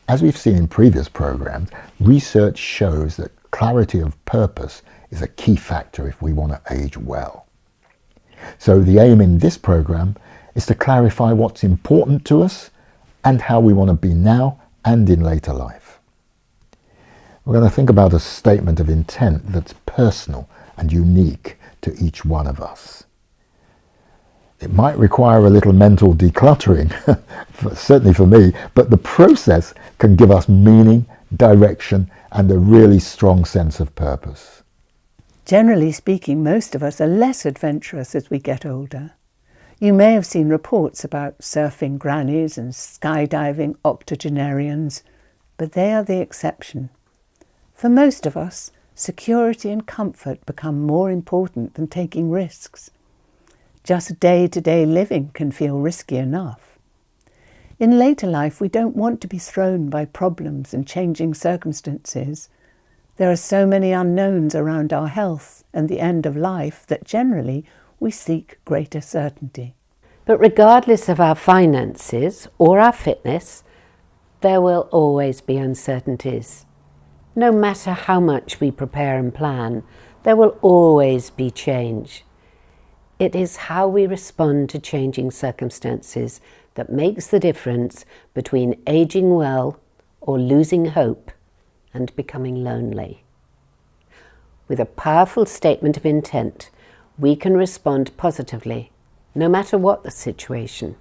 As we've seen in previous programs, research shows that clarity of purpose is a key factor if we want to age well. So the aim in this program is to clarify what's important to us and how we want to be now and in later life. We're going to think about a statement of intent that's personal and unique to each one of us. It might require a little mental decluttering, certainly for me, but the process can give us meaning, direction, and a really strong sense of purpose. Generally speaking, most of us are less adventurous as we get older. You may have seen reports about surfing grannies and skydiving octogenarians, but they are the exception. For most of us, security and comfort become more important than taking risks. Just day-to-day living can feel risky enough. In later life, we don't want to be thrown by problems and changing circumstances. There are so many unknowns around our health and the end of life that generally we seek greater certainty. But regardless of our finances or our fitness, there will always be uncertainties. No matter how much we prepare and plan, there will always be change. It is how we respond to changing circumstances that makes the difference between aging well or losing hope and becoming lonely. With a powerful statement of intent, we can respond positively, no matter what the situation.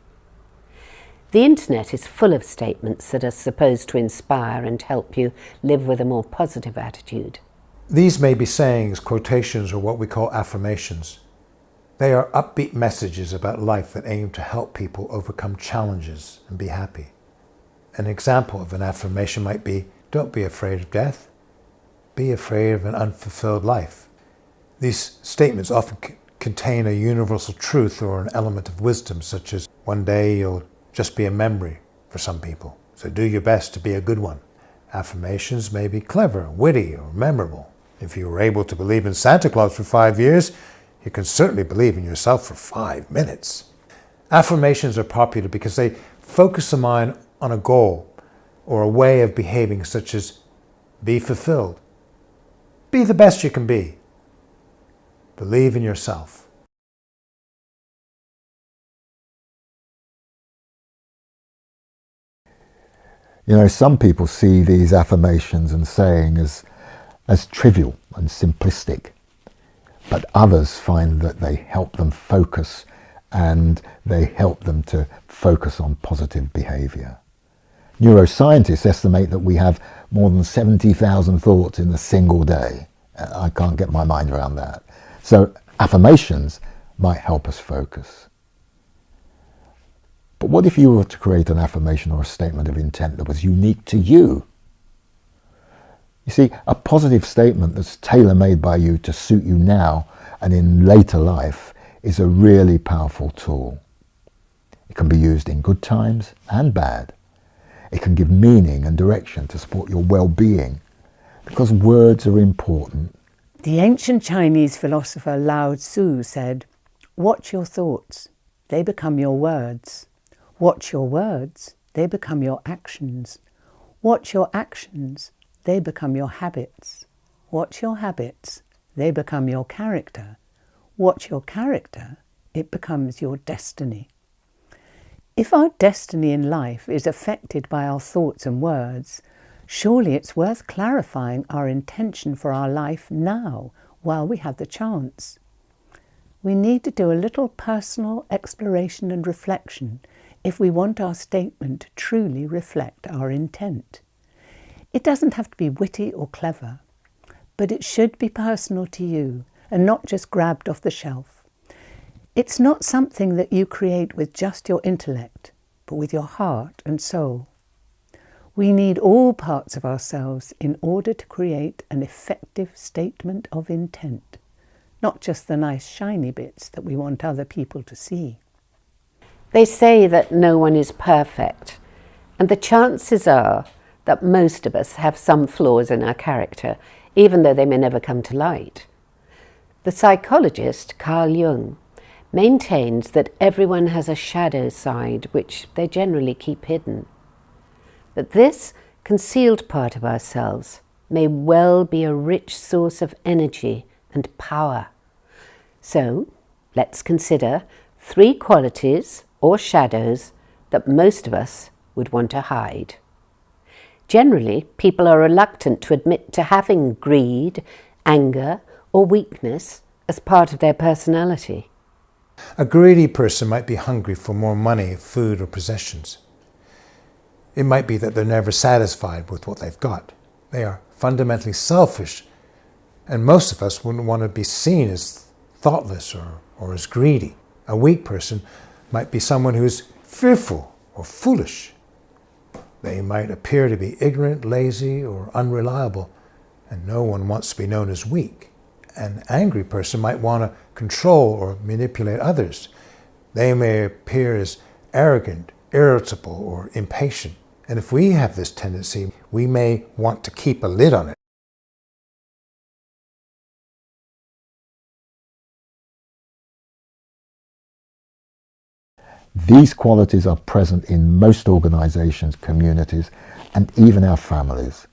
The internet is full of statements that are supposed to inspire and help you live with a more positive attitude. These may be sayings, quotations, or what we call affirmations. They are upbeat messages about life that aim to help people overcome challenges and be happy. An example of an affirmation might be, don't be afraid of death, be afraid of an unfulfilled life. These statements often contain a universal truth or an element of wisdom, such as, one day you'll just be a memory for some people, so do your best to be a good one. Affirmations may be clever, witty, or memorable. If you were able to believe in Santa Claus for 5 years, you can certainly believe in yourself for 5 minutes. Affirmations are popular because they focus the mind on a goal or a way of behaving, such as be fulfilled, be the best you can be, believe in yourself. You know, some people see these affirmations and sayings as trivial and simplistic. But others find that they help them focus and they help them to focus on positive behavior. Neuroscientists estimate that we have more than 70,000 thoughts in a single day. I can't get my mind around that. So affirmations might help us focus. But what if you were to create an affirmation or a statement of intent that was unique to you? You see, a positive statement that's tailor-made by you to suit you now and in later life is a really powerful tool. It can be used in good times and bad. It can give meaning and direction to support your well-being, because words are important. The ancient Chinese philosopher Lao Tzu said, "Watch your thoughts, they become your words. Watch your words, they become your actions. Watch your actions, they become your habits. Watch your habits, they become your character. Watch your character, it becomes your destiny." If our destiny in life is affected by our thoughts and words, surely it's worth clarifying our intention for our life now, while we have the chance. We need to do a little personal exploration and reflection if we want our statement to truly reflect our intent. It doesn't have to be witty or clever, but it should be personal to you and not just grabbed off the shelf. It's not something that you create with just your intellect, but with your heart and soul. We need all parts of ourselves in order to create an effective statement of intent, not just the nice shiny bits that we want other people to see. They say that no one is perfect, and the chances are that most of us have some flaws in our character, even though they may never come to light. The psychologist Carl Jung maintains that everyone has a shadow side which they generally keep hidden. But this concealed part of ourselves may well be a rich source of energy and power. So, let's consider 3 qualities or shadows that most of us would want to hide. Generally, people are reluctant to admit to having greed, anger, or weakness as part of their personality. A greedy person might be hungry for more money, food, or possessions. It might be that they're never satisfied with what they've got. They are fundamentally selfish, and most of us wouldn't want to be seen as thoughtless or as greedy. A weak person might be someone who's fearful or foolish. They might appear to be ignorant, lazy, or unreliable, and no one wants to be known as weak. An angry person might want to control or manipulate others. They may appear as arrogant, irritable, or impatient. And if we have this tendency, we may want to keep a lid on it. These qualities are present in most organizations, communities, and even our families.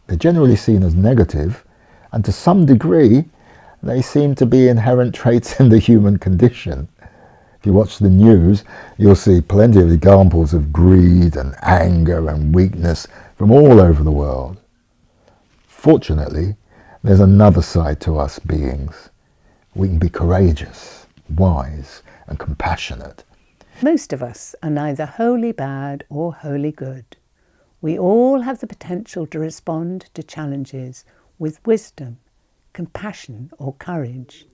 They're generally seen as negative, and to some degree, they seem to be inherent traits in the human condition. If you watch the news, you'll see plenty of examples of greed and anger and weakness from all over the world. Fortunately, there's another side to us beings. We can be courageous, wise, and compassionate. Most of us are neither wholly bad or wholly good. We all have the potential to respond to challenges with wisdom, compassion, or courage.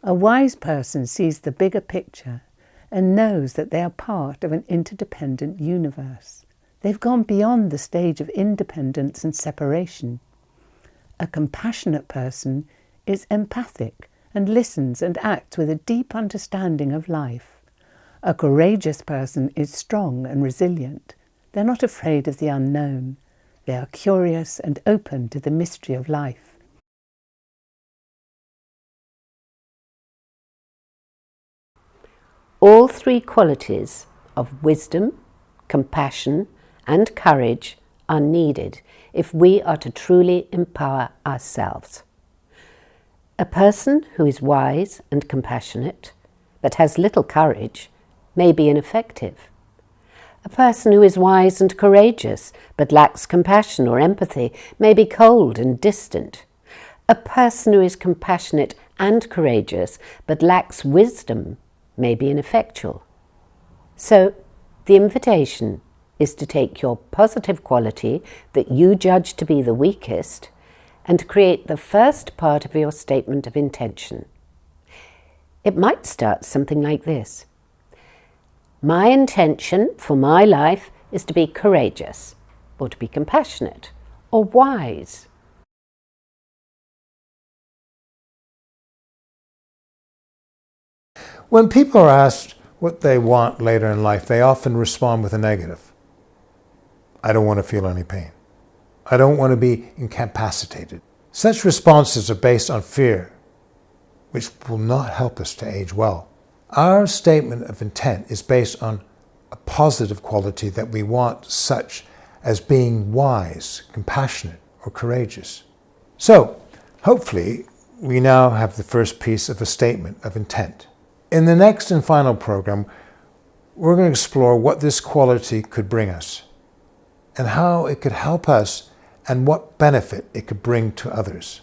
A wise person sees the bigger picture and knows that they are part of an interdependent universe. They've gone beyond the stage of independence and separation. A compassionate person is empathic and listens and acts with a deep understanding of life. A courageous person is strong and resilient. They're not afraid of the unknown. They are curious and open to the mystery of life. All 3 qualities of wisdom, compassion, and courage are needed if we are to truly empower ourselves. A person who is wise and compassionate, but has little courage, may be ineffective. A person who is wise and courageous, but lacks compassion or empathy, may be cold and distant. A person who is compassionate and courageous, but lacks wisdom, may be ineffectual. So, the invitation is to take your positive quality that you judge to be the weakest and create the first part of your statement of intention. It might start something like this. My intention for my life is to be courageous, or to be compassionate, or wise. When people are asked what they want later in life, they often respond with a negative. I don't want to feel any pain. I don't want to be incapacitated. Such responses are based on fear, which will not help us to age well. Our statement of intent is based on a positive quality that we want, such as being wise, compassionate, or courageous. So, hopefully, we now have the first piece of a statement of intent. In the next and final program, we're going to explore what this quality could bring us, and how it could help us, and what benefit it could bring to others.